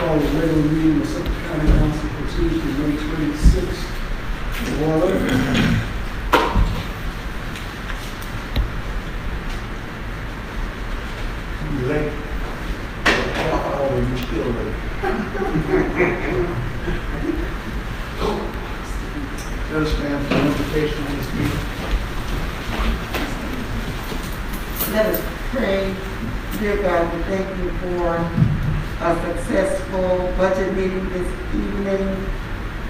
call the regular meeting of Suffolk County Council for Tuesday, May 26th. Order. You late? Oh, you still late. Just stand for invitation on this meeting. Let us pray. Dear God, we thank you for a successful budget meeting this evening.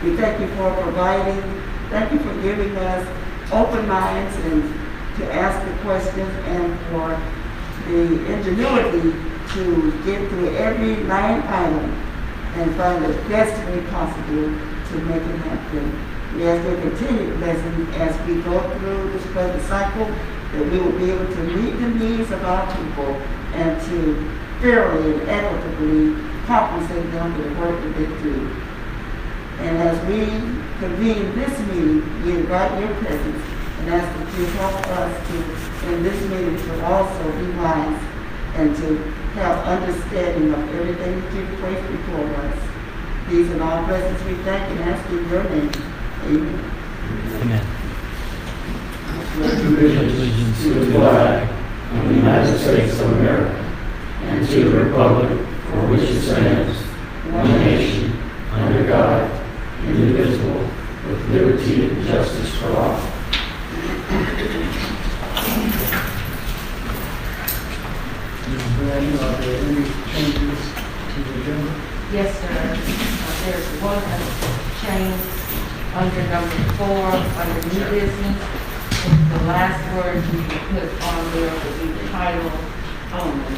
We thank you for providing. Thank you for giving us open minds and to ask the questions and for the ingenuity to get through every line item and find the best way possible to make it happen. We ask for continued blessing as we go through this present cycle, that we will be able to meet the needs of our people and to fairly and equitably compensate them for the work that they do. And as we convene this meeting, we invite your presence and ask that you help us to, in this meeting, to also be wise and to have understanding of everything that you've placed before us. These in all presence we thank and ask in your name. Amen. Amen. Allegiance to the flag of the United States of America and to the republic for which it stands, one nation, under God, indivisible, with liberty and justice for all. Mrs. Brandon, are there any changes to the agenda? Yes, sir. There's one change under number 4, under new business. The last word you put on there will be the title only.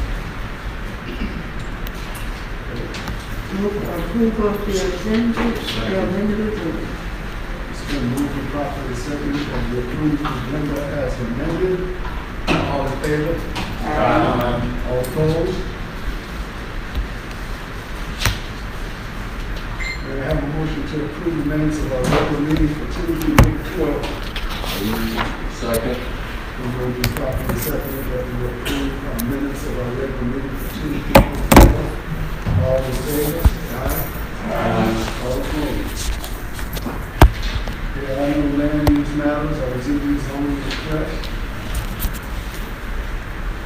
Approval of the agenda, the amended agenda. It's been moved and properly seconded that we approve the agenda as amended. All in favor? All opposed? May I have a motion to approve the minutes of our regular meeting for Tuesday, May 12th? Second. We're going to be properly seconded that we approve our minutes of our regular meeting for Tuesday, May 12th. All in favor? Aye. All opposed? There are no land use matters or ZB zoning requests.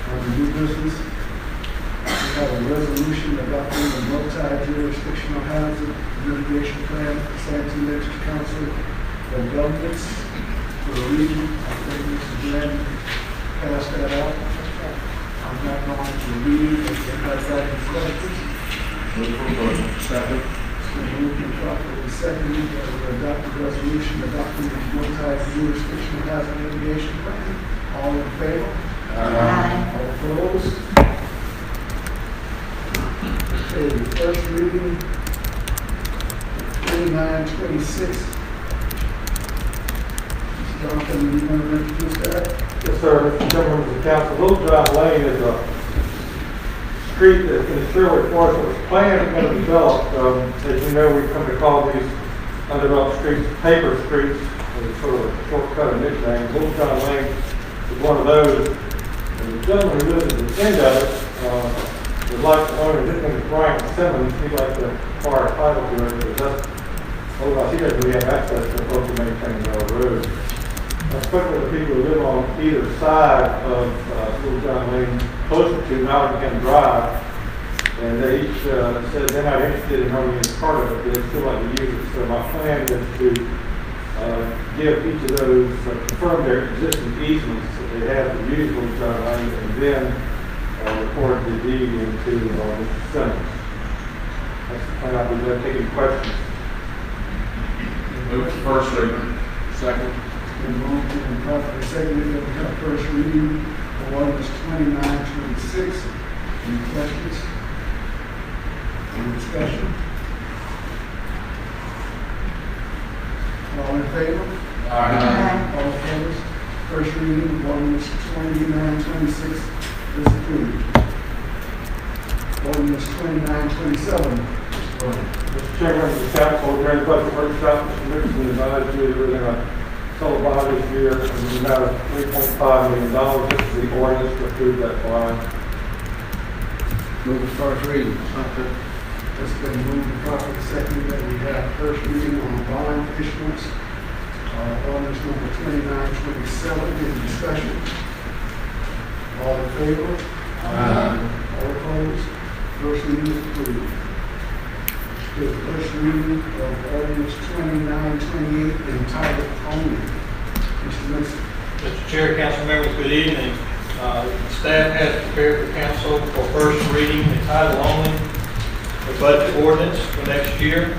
On the new business, we have a resolution adopting a multi-jurisdictional hazard mitigation plan for Santee Electric Council developments for the region. I think Mr. Grant passed that out. I'm not going to read it. If anybody got any questions? Second. It's been moved and properly seconded that we adopt the resolution adopting the multi-jurisdictional hazard mitigation plan. All in favor? Aye. All opposed? Okay, first reading, 2926. Mr. Jonathan, you want to introduce that? Yes, sir. Mr. Chairman, members of the council, Little Drive Lane is a street that's in the Sherwood Forest. It was planned and going to develop. As you know, we come to call these undeveloped streets paper streets, as a sort of a shortcut of nickname. Little Drive Lane is one of those. And the gentleman who lives at the end of it would like to own it. His name is Brian Simmons. He'd like to acquire a title to it, but that's, otherwise he doesn't really have access to both to maintain the road. I spoke with the people who live on either side of Little John Lane, closer to Nottingham Drive, and they each said they're not interested in owning any part of it, but they still like to use it. So my plan is to give each of those, confirm their existing easements that they have to use Little John Lane, and then record the deed into Mr. Simmons. That's the plan. I'll be there taking questions. Move to first reading. Second. Been moved and properly seconded that we have first reading of ordinance 2926. Any questions? Any discussion? All in favor? Aye. All opposed? First reading of ordinance 2926 is approved. Ordinance 2927. Mr. Chairman, the council, during the budget workshop, Mr. Nixon advised you that we're going to sell a bond this year in the amount of $3.5 million. This is the ordinance to approve that bond. Move to first reading. It's been moved and properly seconded that we have first reading on bond issuance. Ordinance number 2927, any discussion? All in favor? All opposed? First reading is approved. The first reading of ordinance 2928 in title only. Mr. Mason. Mr. Chair, council members, good evening. Staff has prepared for council for first reading in title only the budget ordinance for next year.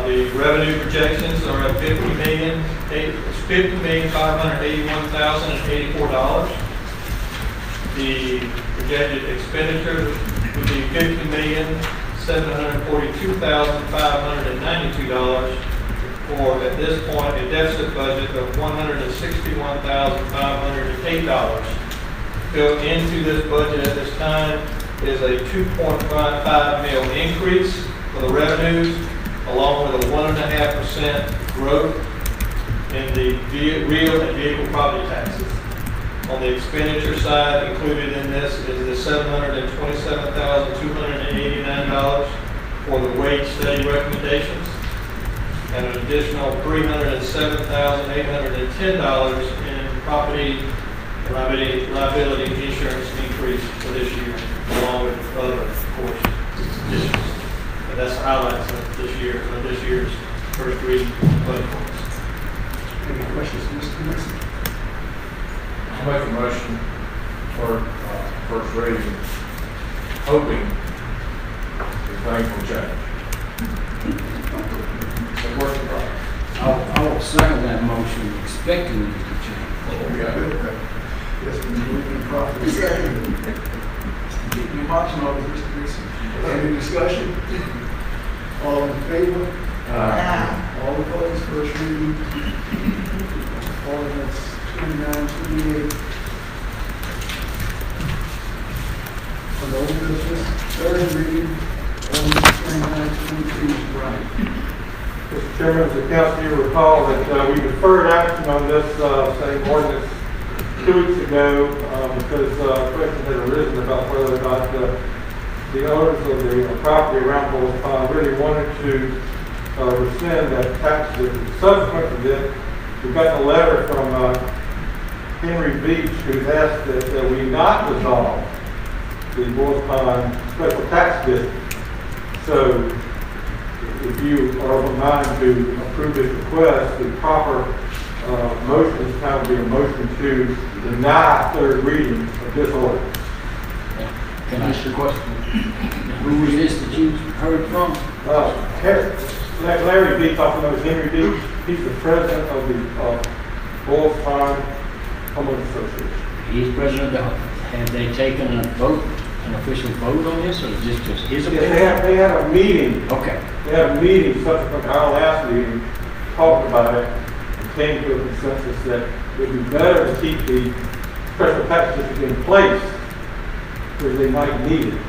The revenue projections are at $50,581,084. The projected expenditures would be $50,742,592 for, at this point, a deficit budget of $161,508. Built into this budget at this time is a 2.55 mil increase for the revenues, along with a 1.5% growth in the real and vehicle property taxes. On the expenditure side, included in this is the $727,289 for the wage study recommendations, and an additional $307,810 in property liability insurance increase for this year, along with other, of course, additions. But that's the highlights of this year's first reading budget. Any questions, Mr. Mason? I'll make a motion for first reading, hoping that things will change. It's a work in progress. I will second that motion, expecting it to change. Yes, we moved and properly seconded. Keep your marching orders, Mr. Mason. Any discussion? All in favor? All opposed? First reading. Ordinance 2928. On the old business, third reading, ordinance 2923 is right. Mr. Chairman, as the council, you recall that we deferred action on this same ordinance 2 weeks ago because a question had arisen about whether or not the owners of the property around Bulls Pond really wanted to rescind that tax district. Subsequent to this, we got a letter from Henry Beach, who's asked that we not dissolve the Bulls Pond special tax district. So, if you are of a mind to approve this request, the proper motion is kind of be a motion to deny third reading of this ordinance. Can I ask a question? Who was this that you heard from? Larry Beach, also known as Henry Beach, he's the president of the Bulls Pond Homeowners Association. He's president of, have they taken a vote, an official vote on this, or is this just his Yes, opinion? they had a meeting. Okay. They had a meeting subsequent to our last meeting, talked about it, and came to a consensus that it would be better to keep the special tax district in place because they might need it.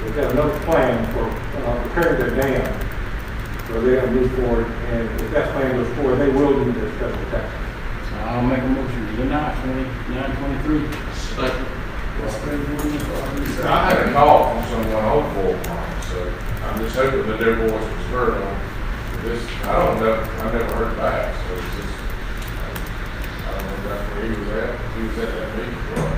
They've got another plan for repairing their dam, so they're going to move forward, and if that plan goes forward, they will need their special tax. So I'll make a motion to deny 2923. It's been moved and properly I seconded. had a call from someone on Bull Pond, so I'm just hoping that their voice was heard on this. I don't know, I never heard back, so it's just, I don't know if that's where he was at that meeting, or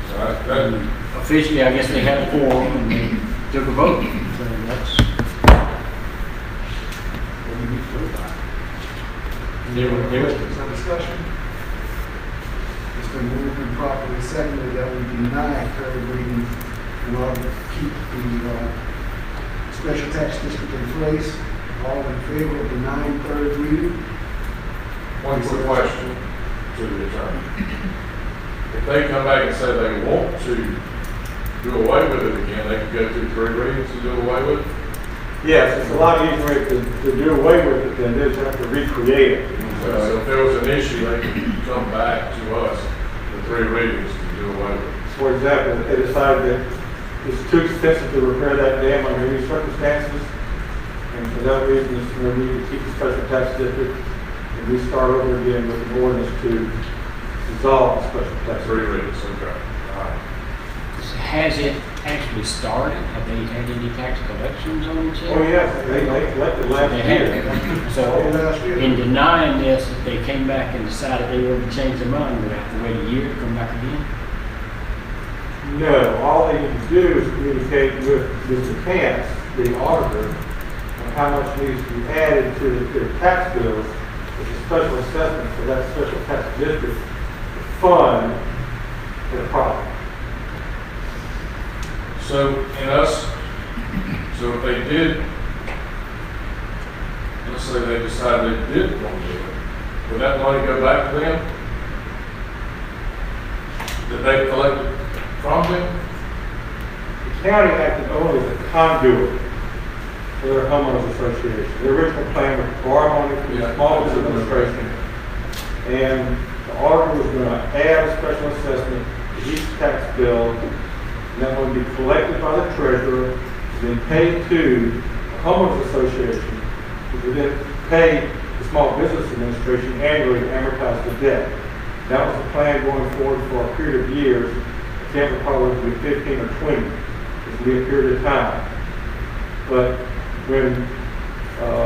so that, Officially, I guess they had a quorum and they took a vote. So that's what we need to do about it. There Is were, there discussion? It's been moved and properly seconded that we deny third reading in order to keep the special tax district in place. All in favor of denying third reading? one quick question to the attorney. If they come back and say they want to do away with it again, they could go through 3 readings to do away with it? Yes, it's a lot easier to do away with it than it is to have to recreate it. So if there was an issue, they could come back to us with 3 readings to do away with it. For example, if they decide that it's too expensive to repair that dam under any circumstances, and for that reason, it's going to need to keep the special tax district, and we start over again with an ordinance to dissolve the special tax 3 district. readings, okay. All right. has it actually started? Have they had any tax collections on it yet? Oh, yes, they collected last They year. have. Oh, So, last year. in denying this, if they came back and decided they wanted to change their mind, would they have to wait a year to come back again? No, all they need to do is communicate with Mr. Cantz, the auditor, on how much needs to be added to their tax bills, with a special assessment for that special tax district to fund their problem. So, so if they did, let's say they decided they didn't want to do it, would that money go back to them? That they collected from them? The county acted only as a conduit for their homeowners association. The original plan was to borrow money from the small business administration, and the auditor was going to add a special assessment to each tax bill, and that would be collected by the treasurer, and then paid to the homeowners association, which would then pay the small business administration annually to amortize the debt. That was the plan going forward for a period of years. I can't recall whether it would be 15 or 20. It would be a period of time. But when the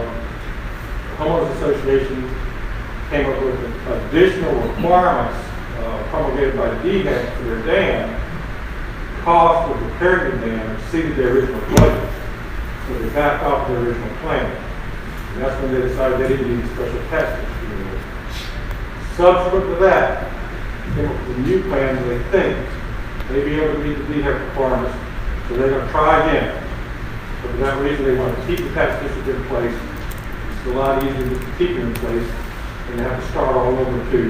homeowners association came up with additional requirements promulgated by the DHEC for their dam, the cost of repairing the dam exceeded their original budget. So they backed off their original plan. And that's when they decided they didn't need a special tax district anymore. Subsequent to that, came up with a new plan that they think may be able to meet the DHEC requirements, so they're going to try again. But for that reason, they want to keep the tax district in place. It's a lot easier to keep it in place than to have to start all over to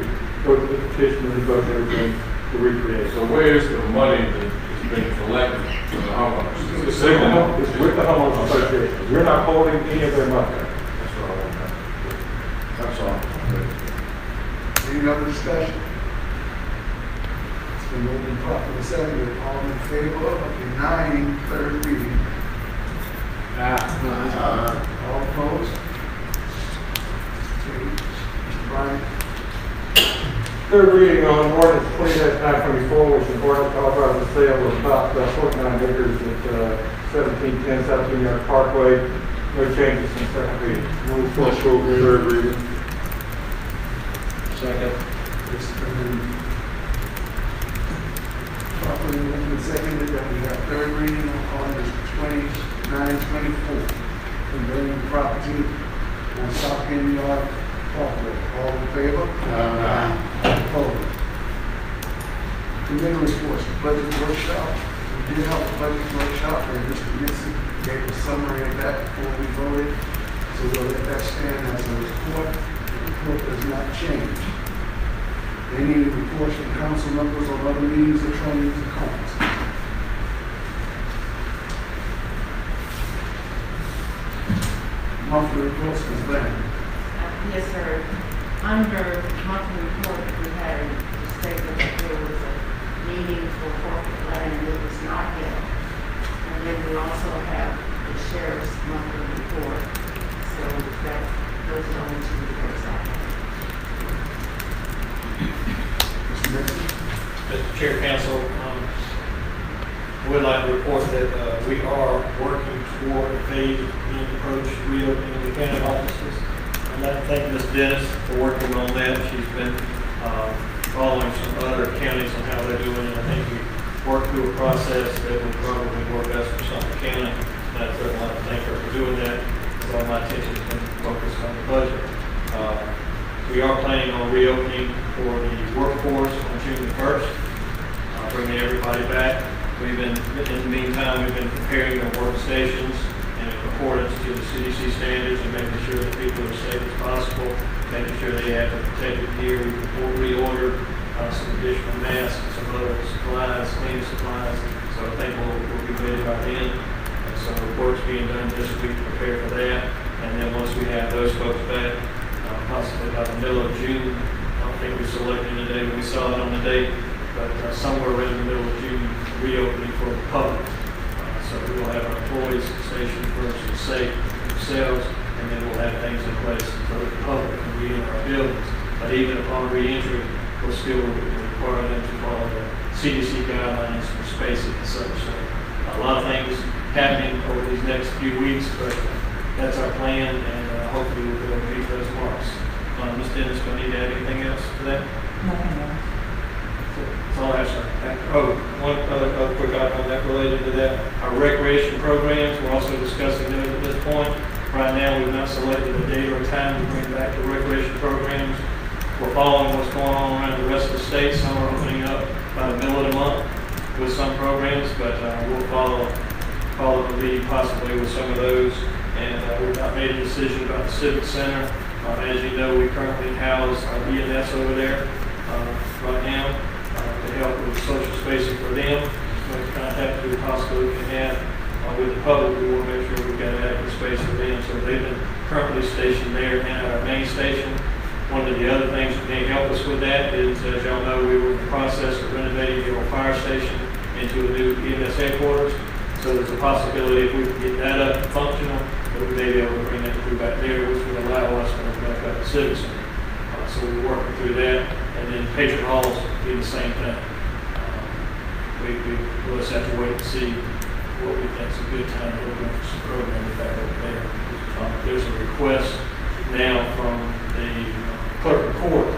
go to the petition and vote everything to recreate. So where is the money that is being collected from the homeowners? It's with the homeowners association. We're not holding any of their money. That's what I want to know. That's all. Any other discussion? It's been moved and properly seconded. All in favor of denying third reading? All opposed? Okay. Mr. Bryan? Third reading on ordinance 20-924, which is ordinance authorizing the sale of about 49 acres at 1710 South Union Parkway. No changes since second reading. Move for approval, third reading. Second. It's been properly moved and seconded that we have third reading on ordinance 29-24. Conveying property on South End Yard Parkway. All in favor? Opposed? Committee reports, budget workshop. We did have a budget workshop, and Mr. Nixon gave a summary of that before we voted. So we'll let that stand as a report. The report does not change. Any reports from council members on other meetings or trainings or conferences? Monthly reports, Ms. Bennett. Yes, sir. Under monthly report, we had a statement that there was a meeting for corporate land and it was not held. And then we also have the sheriff's monthly report. So that goes on to the first item. Mr. Nixon. Mr. Chair, Council, I would like to report that we are working toward a phased approach to reopening the county offices. I'd like to thank Ms. Dennis for working on that. She's been following some other counties on how they're doing it. I think we worked through a process that will probably work best for Sumter County. And I'd certainly like to thank her for doing that, because all my attention has been focused on the budget. We are planning on reopening for the workforce on June the 1st, bringing everybody back. In the meantime, we've been preparing our workstations in accordance to the CDC standards and making sure that people are as safe as possible, making sure they have the protective gear. We reordered some additional masks and some other supplies, cleaning supplies. So I think we'll be ready by then. And so the work's being done this week to prepare for that. And then once we have those folks back, possibly by the middle of June, I don't think we selected a date when we saw it on the date, but somewhere around the middle of June, reopening for the public. So we will have our employees stationed first and safe themselves, and then we'll have things in place so that the public can re-enter our buildings. But even upon re-entry, we'll still require them to follow the CDC guidelines for spacing and such. So A lot of things happening over these next few weeks, but that's our plan, and hopefully we'll be able to meet those marks. Ms. Dennis, do I need to add anything else to that? Nothing else. That's all I have, sir. Oh, one other quick item that related to that. Our recreation programs, we're also discussing those at this point. Right now, we've not selected a date or a time to bring back the recreation programs. We're following what's going on around the rest of the state. Some are opening up by the middle of the month with some programs, but we'll follow the lead possibly with some of those. And we've not made a decision about the Civic Center. As you know, we currently house our EMS over there right now to help with social spacing for them. What contact we possibly can have with the public, we want to make sure we've got adequate space for them. So they've been currently stationed there and at our main station. One of the other things that may help us with that is, as y'all know, we were in the process of renovating the old fire station into a new EMS headquarters. So there's a possibility if we can get that up and functional, that we may be able to bring that crew back there, which would allow us to open back up the Civic Center. So we're working through that, and then patron halls do the same thing. We'll just have to wait and see what we think is a good time to open up some programs back over there. There's a request now from the clerk of court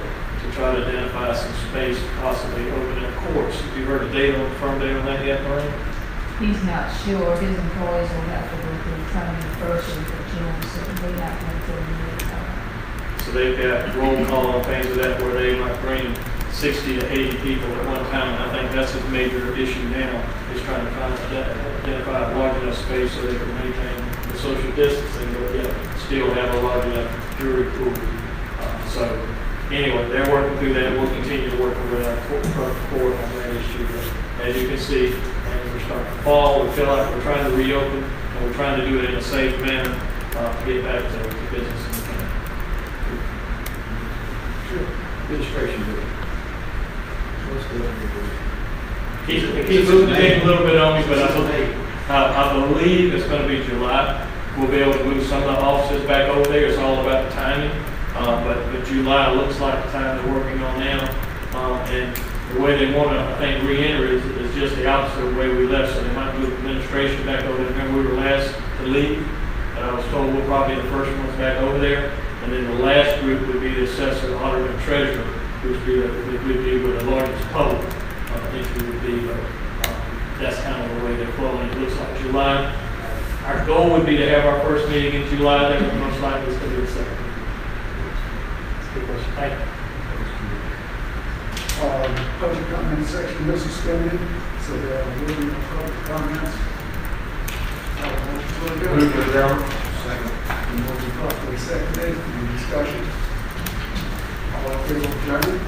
to try to identify some space, to possibly open up courts. Have you heard a date on, firm date on that yet, Brian? He's not sure, his employees will have to go through training first week of June, so they're not going to need So they've got roll call and things of that where they might bring 60 to 80 people at one time. And I think that's a major issue now, is trying to identify a large enough space so they can maintain the social distancing, but yet still have a large enough jury pool. So anyway, they're working through that. We'll continue to work with our court on that issue. But as you can see, and we're starting to fall. We feel like we're trying to reopen, and we're trying to do it in a safe manner to get back to business in the county. Sure. Administration bill. What's the other Keep moving ahead a little bit on me, but I believe it's going to be July. We'll be able to move some of the offices back over there. It's all about the timing. But July looks like the time they're working on now. And the way they want to, I think, re-enter is just the opposite of the way we left. So they might move administration back over there. Remember, we were last to leave, and I was told we'll probably be the first ones back over there. And then the last group would be the assessor, auditor, and treasurer, which would be where the largest public entry would be. But that's kind of the way they're flowing. It looks like July. Our goal would be to have our first meeting in July. Then most likely it's going to be the second. Good question. Thank you. Public comment section is suspended, so there will be no public comments. Move to adjourn. Second. Motion properly seconded. Any discussion? All in favor of adjournment?